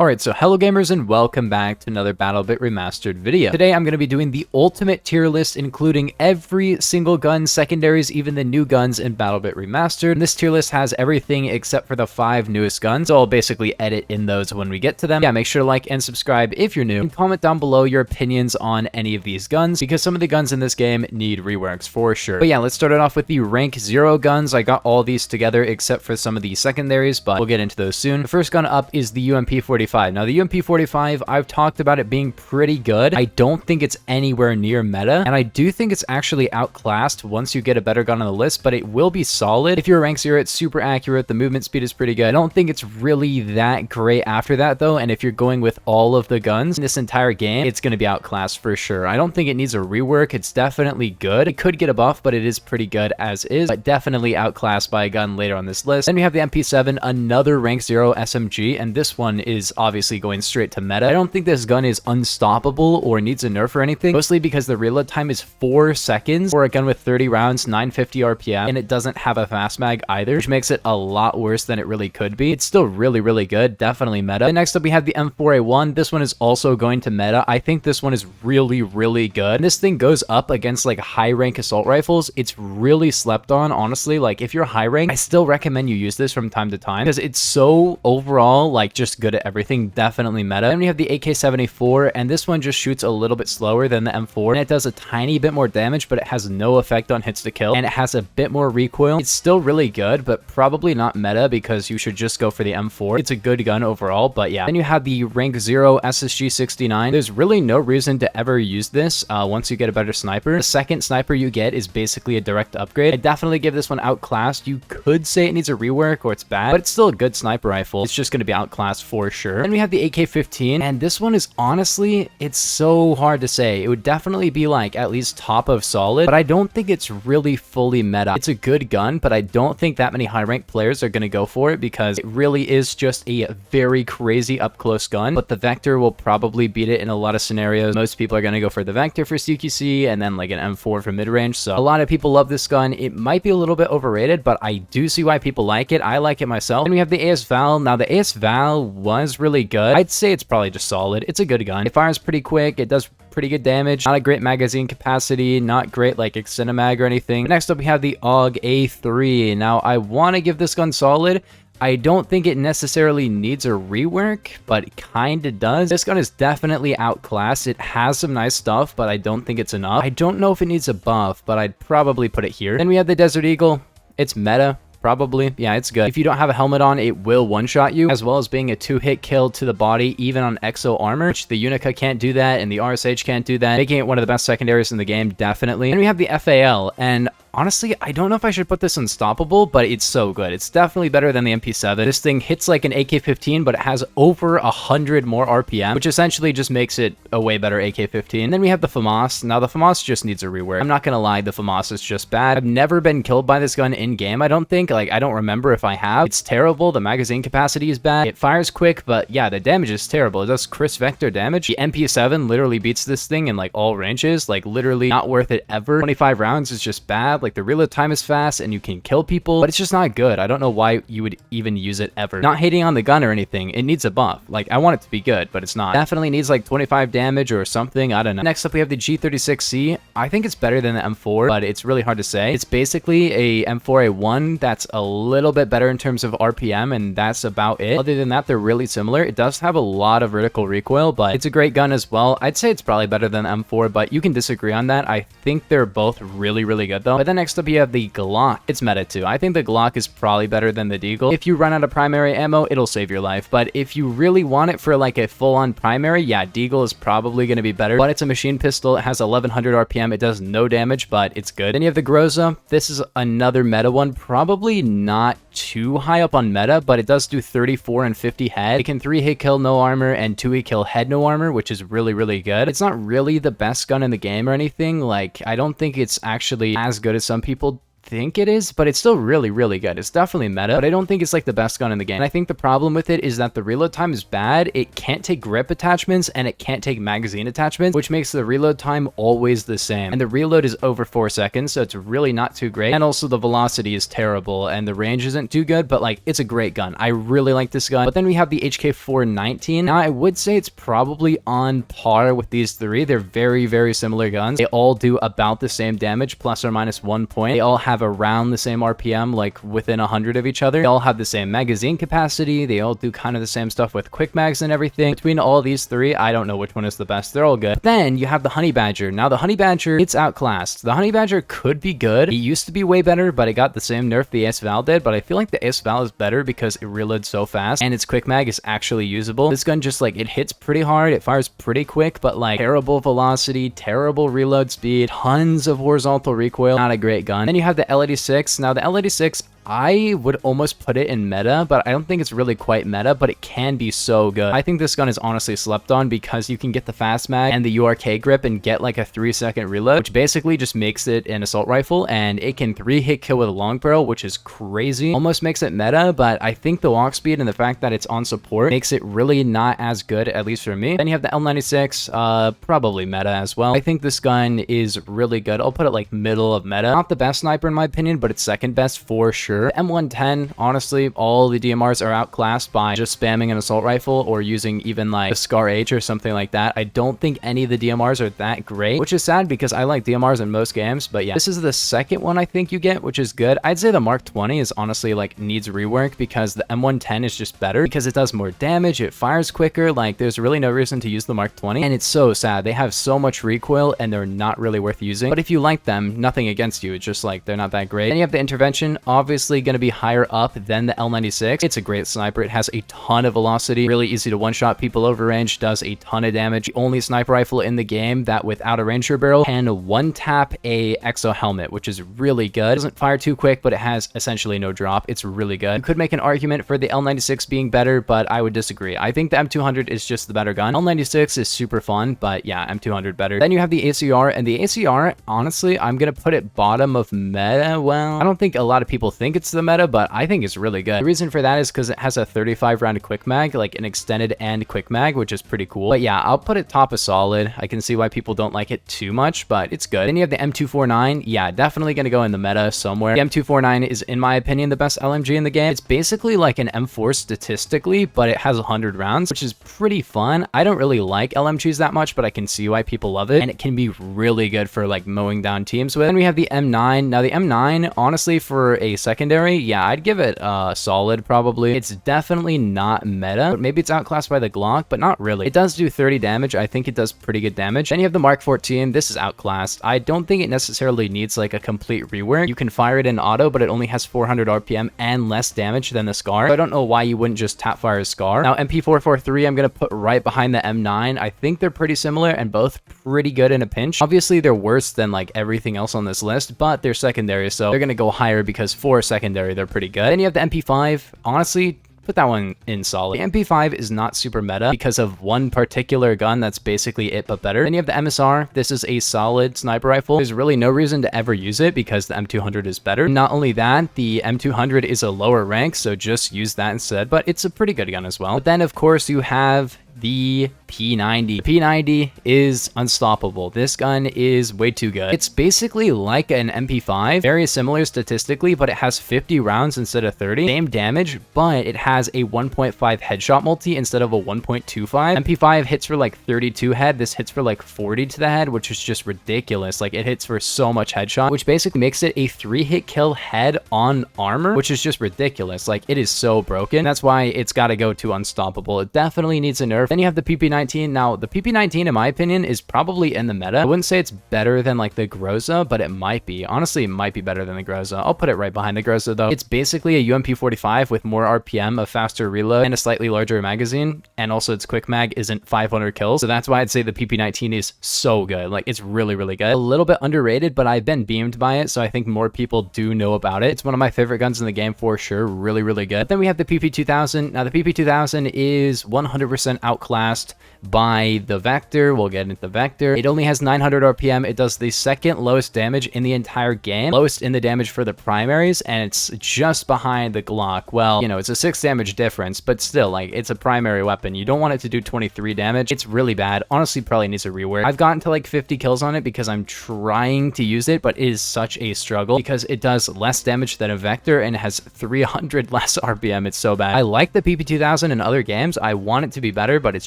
Alright, so hello gamers and welcome back to another BattleBit Remastered video. Today I'm going to be doing the ultimate tier list including every single gun, secondaries, even the new guns in BattleBit Remastered. And this tier list has everything except for the 5 newest guns, so I'll basically edit in those when we get to them. Yeah, make sure to like and subscribe if you're new, and comment down below your opinions on any of these guns, because some of the guns in this game need reworks for sure. But yeah, let's start it off with the rank 0 guns. I got all these together except for some of the secondaries, but we'll get into those soon. The first gun up is the UMP-45. Now, the UMP-45, I've talked about it being pretty good. I don't think it's anywhere near meta, and I do think it's actually outclassed once you get a better gun on the list, but it will be solid. If you're a rank 0, it's super accurate. The movement speed is pretty good. I don't think it's really that great after that, though, and if you're going with all of the guns in this entire game, it's going to be outclassed for sure. I don't think it needs a rework. It's definitely good. It could get a buff, but it is pretty good as is, but definitely outclassed by a gun later on this list. Then we have the MP7, another rank 0 SMG, and this one is obviously going straight to meta. I don't think this gun is unstoppable or needs a nerf or anything, mostly because the reload time is 4 seconds for a gun with 30 rounds, 950 RPM, and it doesn't have a fast mag either, which makes it a lot worse than it really could be. It's still really good, definitely meta. Then next up we have the M4A1. This one is also going to meta. I think this one is really good. And this thing goes up against like high rank assault rifles. It's really slept on, honestly. Like if you're high rank, I still recommend you use this from time to time because it's so overall like just good at everything. Definitely meta. Then we have the AK-74, and this one just shoots a little bit slower than the M4, and it does a tiny bit more damage, but it has no effect on hits to kill, and it has a bit more recoil. It's still really good, but probably not meta because you should just go for the M4. It's a good gun overall, but yeah. Then you have the rank 0 SSG-69. There's really no reason to ever use this once you get a better sniper. The second sniper you get is basically a direct upgrade. I definitely give this one outclassed. You could say it needs a rework or it's bad, but it's still a good sniper rifle. It's just going to be outclassed for sure. Then we have the AK-15, and this one is honestly, it's so hard to say. It would definitely be like at least top of solid, but I don't think it's really fully meta. It's a good gun, but I don't think that many high rank players are going to go for it because it really is just a very crazy up close gun, but the Vector will probably beat it in a lot of scenarios. Most people are going to go for the Vector for CQC and then like an M4 for mid-range, so a lot of people love this gun. It might be a little bit overrated, but I do see why people like it. I like it myself. Then we have the AS Val. Now the AS Val was really good. I'd say it's probably just solid. It's a good gun. It fires pretty quick. It does pretty good damage. Not a great magazine capacity, not great like extended mag or anything. Next up we have the AUG A3. Now I want to give this gun solid. I don't think it necessarily needs a rework, but it kinda does. This gun is definitely outclassed. It has some nice stuff, but I don't think it's enough. I don't know if it needs a buff, but I'd probably put it here. Then we have the Desert Eagle. It's meta. Probably. Yeah, it's good. If you don't have a helmet on, it will one-shot you, as well as being a 2-hit kill to the body, even on exo armor, which the Unica can't do that, and the RSH can't do that, making it one of the best secondaries in the game, definitely. And we have the FAL, and honestly, I don't know if I should put this unstoppable, but it's so good. It's definitely better than the MP7. This thing hits like an AK-15, but it has over 100 more RPM, which essentially just makes it a way better AK-15. And then we have the FAMAS. Now, the FAMAS just needs a rework. I'm not gonna lie, the FAMAS is just bad. I've never been killed by this gun in-game, I don't think. Like, I don't remember if I have. It's terrible. The magazine capacity is bad. It fires quick, but yeah, the damage is terrible. It does crisp vector damage. The MP7 literally beats this thing in like all ranges. Like, literally not worth it ever. 25 rounds is just bad. Like, the reload time is fast and you can kill people, but it's just not good. I don't know why you would even use it ever. Not hating on the gun or anything. It needs a buff. Like, I want it to be good, but it's not. Definitely needs like 25 damage or something. I don't know. Next up, we have the G36C. I think it's better than the M4, but it's really hard to say. It's basically a M4A1 that's a little bit better in terms of RPM, and that's about it. Other than that, they're really similar. It does have a lot of vertical recoil, but it's a great gun as well. I'd say it's probably better than the M4, but you can disagree on that. I think they're both really good though. But then next up you have the Glock. It's meta too. I think the Glock is probably better than the Deagle. If you run out of primary ammo, it'll save your life, but if you really want it for like a full-on primary, yeah, Deagle is probably going to be better, but it's a machine pistol. It has 1100 RPM. It does no damage, but it's good. Then you have the Groza. This is another meta one, probably not too high up on meta, but it does do 34 and 50 head. It can 3-hit kill no armor and 2-hit kill head no armor, which is really good. It's not really the best gun in the game or anything. Like, I don't think it's actually as good as some people think it is, but it's still really, really good. It's definitely meta, but I don't think it's like the best gun in the game. And I think the problem with it is that the reload time is bad. It can't take grip attachments and it can't take magazine attachments, which makes the reload time always the same. And the reload is over 4 seconds, so it's really not too great. And also the velocity is terrible and the range isn't too good, but like it's a great gun. I really like this gun. But then we have the HK419. Now I would say it's probably on par with these three. They're very, very similar guns. They all do about the same damage, plus or minus 1 point. They all have around the same RPM, like within 100 of each other. They all have the same magazine capacity. They all do kind of the same stuff with quick mags and everything. Between all these three, I don't know which one is the best. They're all good. But then you have the Honey Badger. Now the Honey Badger, it's outclassed. The Honey Badger could be good. It used to be way better, but it got the same nerf the Ace Val did. But I feel like the Ace Val is better because it reloads so fast and its quick mag is actually usable. This gun just like, it hits pretty hard. It fires pretty quick, but like terrible velocity, terrible reload speed, tons of horizontal recoil. Not a great gun. Then you have the L86. Now the L86, I would almost put it in meta, but I don't think it's really quite meta, but it can be so good. I think this gun is honestly slept on because you can get the fast mag and the URK grip and get like a 3-second reload, which basically just makes it an assault rifle, and it can 3-hit kill with a long barrel, which is crazy. Almost makes it meta, but I think the walk speed and the fact that it's on support makes it really not as good, at least for me. Then you have the L96, probably meta as well. I think this gun is really good. I'll put it like middle of meta. Not the best sniper in my opinion, but it's second best for sure. The M110, honestly, all the DMRs are outclassed by just spamming an assault rifle or using even like the Scar H or something like that. I don't think any of the DMRs are that great, which is sad because I like DMRs in most games. But yeah, this is the second one I think you get, which is good. I'd say the Mark 20 is honestly like needs rework because the M110 is just better because it does more damage, it fires quicker. Like there's really no reason to use the Mark 20, and it's so sad. They have so much recoil and they're not really worth using. But if you like them, nothing against you. It's just like they're not that great. Then you have the Intervention, obviously going to be higher up than the L96. It's a great sniper. It has a ton of velocity, really easy to one-shot people over range, does a ton of damage. The only sniper rifle in the game that without a ranger barrel can one-tap a exo helmet, which is really good. It doesn't fire too quick, but it has essentially no drop. It's really good. You could make an argument for the L96 being better, but I would disagree. I think the M200 is just the better gun. L96 is super fun, but yeah, M200 better. Then you have the ACR, and the ACR, honestly, I'm gonna put it bottom of meta. Well, I don't think a lot of people think it's the meta, but I think it's really good. The reason for that is because it has a 35 round quick mag, like an extended and quick mag, which is pretty cool. But yeah, I'll put it top of solid. I can see why people don't like it too much, but it's good. Then you have the M249. Yeah, definitely gonna go in the meta somewhere. The M249 is, in my opinion, the best LMG in the game. It's basically like an M4 statistically, but it has 100 rounds, which is pretty fun. I don't really like LMGs that much, but I can see why people love it, and it can be really good for like mowing down teams with. Then we have the M9. Now the M9, honestly, for a secondary, yeah, I'd give it solid probably. It's definitely not meta, but maybe it's outclassed by the Glock, but not really. It does do 30 damage. I think it does pretty good damage. Then you have the Mark 14. This is outclassed. I don't think it necessarily needs like a complete rework. You can fire it in auto, but it only has 400 RPM and less damage than the Scar. So I don't know why you wouldn't just tap fire a Scar. Now MP443, I'm gonna put right behind the M9. I think they're pretty similar and both pretty good in a pinch. Obviously, they're worse than like everything else on this list, but they're secondary, so they're gonna go higher because for secondary, they're pretty good. Then you have the MP5. Honestly, put that one in solid. The MP5 is not super meta because of one particular gun that's basically it but better. Then you have the MSR. This is a solid sniper rifle. There's really no reason to ever use it because the M200 is better. Not only that, the M200 is a lower rank, so just use that instead, but it's a pretty good gun as well. But then of course you have the P90. The P90 is unstoppable. This gun is way too good. It's basically like an MP5, very similar statistically, but it has 50 rounds instead of 30. Same damage, but it has a 1.5 headshot multi instead of a 1.25. MP5 hits for like 32 head. This hits for like 40 to the head, which is just ridiculous. Like it hits for so much headshot, which basically makes it a 3-hit kill head on armor, which is just ridiculous. Like it is so broken. That's why it's got to go to unstoppable. It definitely needs a nerf. Then you have the PP19. Now, the PP19, in my opinion, is probably in the meta. I wouldn't say it's better than like the Groza, but it might be. Honestly, it might be better than the Groza. I'll put it right behind the Groza though. It's basically a UMP45 with more RPM, a faster reload, and a slightly larger magazine. And also its quick mag isn't 500 kills. So that's why I'd say the PP19 is so good. Like it's really, really good. A little bit underrated, but I've been beamed by it. So I think more people do know about it. It's one of my favorite guns in the game for sure. Really, really good. But then we have the PP2000. Now the PP2000 is 100% outclassed by the Vector. We'll get into the Vector. It only has 900 RPM. It does the second lowest damage in the entire game, lowest in the damage for the primaries, and it's just behind the Glock. Well, you know, it's a 6 damage difference, but still, like, it's a primary weapon. You don't want it to do 23 damage. It's really bad. Honestly, probably needs a rework. I've gotten to like 50 kills on it because I'm trying to use it, but it is such a struggle because it does less damage than a Vector and has 300 less RPM. It's so bad. I like the PP2000 in other games. I want it to be better, but it's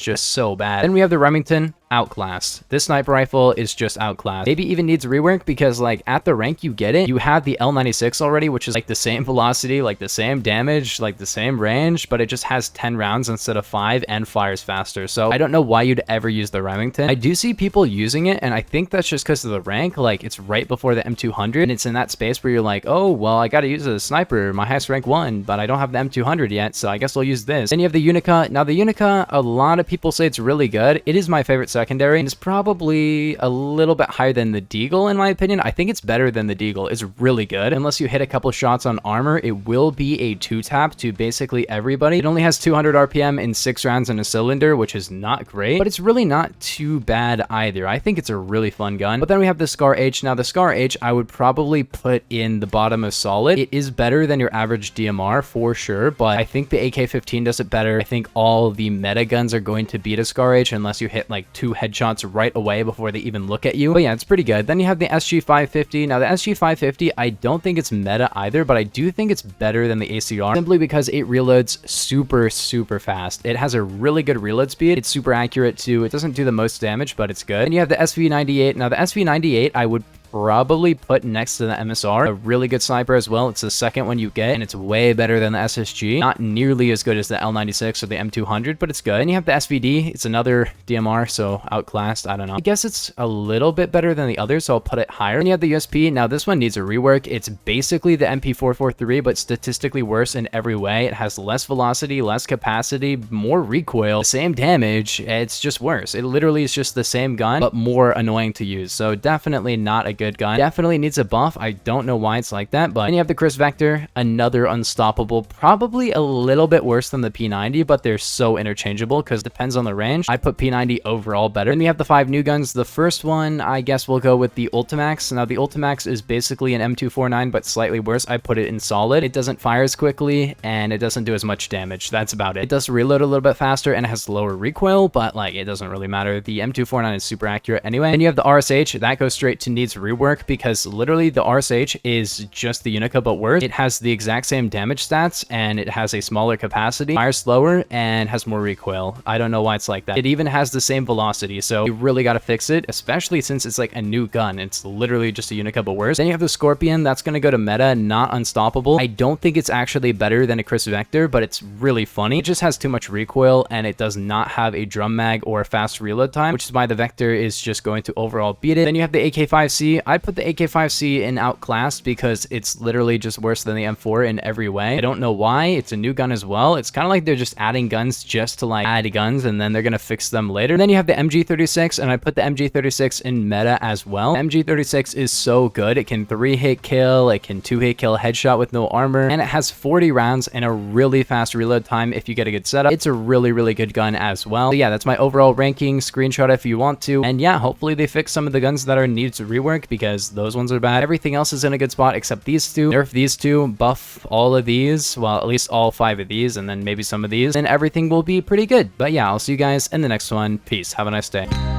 just so bad. Then we have the Remington. Outclassed. This sniper rifle is just outclassed. Maybe even needs rework because, like, at the rank you get it, you have the L96 already, which is like the same velocity, like the same damage, like the same range, but it just has 10 rounds instead of 5 and fires faster. So I don't know why you'd ever use the Remington. I do see people using it, and I think that's just because of the rank. Like, it's right before the M200, and it's in that space where you're like, oh, well, I gotta use a sniper, my highest rank 1, but I don't have the M200 yet, so I guess I'll use this. Then you have the Unica. Now, the Unica, a lot of people say it's really good. It is my favorite secondary, and it's probably a little bit higher than the Deagle in my opinion. I think it's better than the Deagle. It's really good. Unless you hit a couple shots on armor, it will be a 2-tap to basically everybody. It only has 200 RPM in 6 rounds in a cylinder, which is not great, but it's really not too bad either. I think it's a really fun gun. But then we have the Scar H. Now, the Scar H, I would probably put in the bottom of solid. It is better than your average DMR for sure, but I think the AK-15 does it better. I think all the meta guns are going to beat a Scar H unless you hit like 2 headshots right away before they even look at you. But yeah, it's pretty good. Then you have the SG550. Now, the SG550, I don't think it's meta either, but I do think it's better than the ACR simply because it reloads super fast. It has a really good reload speed. It's super accurate too. It doesn't do the most damage, but it's good. And you have the SV98. Now, the SV98, I would probably put next to the MSR. A really good sniper as well. It's the second one you get, and it's way better than the SSG. Not nearly as good as the L96 or the M200, but it's good. And you have the SVD. It's another DMR, so outclassed. I don't know. I guess it's a little bit better than the others, so I'll put it higher. And you have the USP. Now, this one needs a rework. It's basically the MP443, but statistically worse in every way. It has less velocity, less capacity, more recoil, same damage. It's just worse. It literally is just the same gun, but more annoying to use. So definitely not a good gun. Definitely needs a buff. I don't know why it's like that, but then you have the Chris Vector, another unstoppable, probably a little bit worse than the P90, but they're so interchangeable because it depends on the range. I put P90 overall better. Then we have the 5 new guns. The first one, I guess we'll go with the Ultimax. Now, the Ultimax is basically an M249, but slightly worse. I put it in solid. It doesn't fire as quickly, and it doesn't do as much damage. That's about it. It does reload a little bit faster, and it has lower recoil, but like, it doesn't really matter. The M249 is super accurate anyway. And you have the RSH. That goes straight to needs rework because literally the RSH is just the Unica but worse. It has the exact same damage stats and it has a smaller capacity, fires slower, and has more recoil. I don't know why it's like that. It even has the same velocity, so you really got to fix it, especially since it's like a new gun. It's literally just a Unica but worse. Then you have the Scorpion. That's going to go to meta, not unstoppable. I don't think it's actually better than a Chris Vector, but it's really funny. It just has too much recoil and it does not have a drum mag or a fast reload time, which is why the Vector is just going to overall beat it. Then you have the AK-5C. I put the AK-5C in outclassed because it's literally just worse than the M4 in every way. I don't know why. It's a new gun as well. It's kind of like they're just adding guns just to like add guns and then they're going to fix them later. Then you have the MG36, and I put the MG36 in meta as well. MG36 is so good. It can 3-hit kill. It can 2-hit kill headshot with no armor, and it has 40 rounds and a really fast reload time if you get a good setup. It's a really good gun as well. So yeah, that's my overall ranking. Screenshot if you want to. And yeah, hopefully they fix some of the guns that are needs rework because those ones are bad. Everything else is in a good spot except these two. Nerf these two, buff all of these, well, at least all 5 of these, and then maybe some of these, and everything will be pretty good. But yeah, I'll see you guys in the next one. Peace. Have a nice day.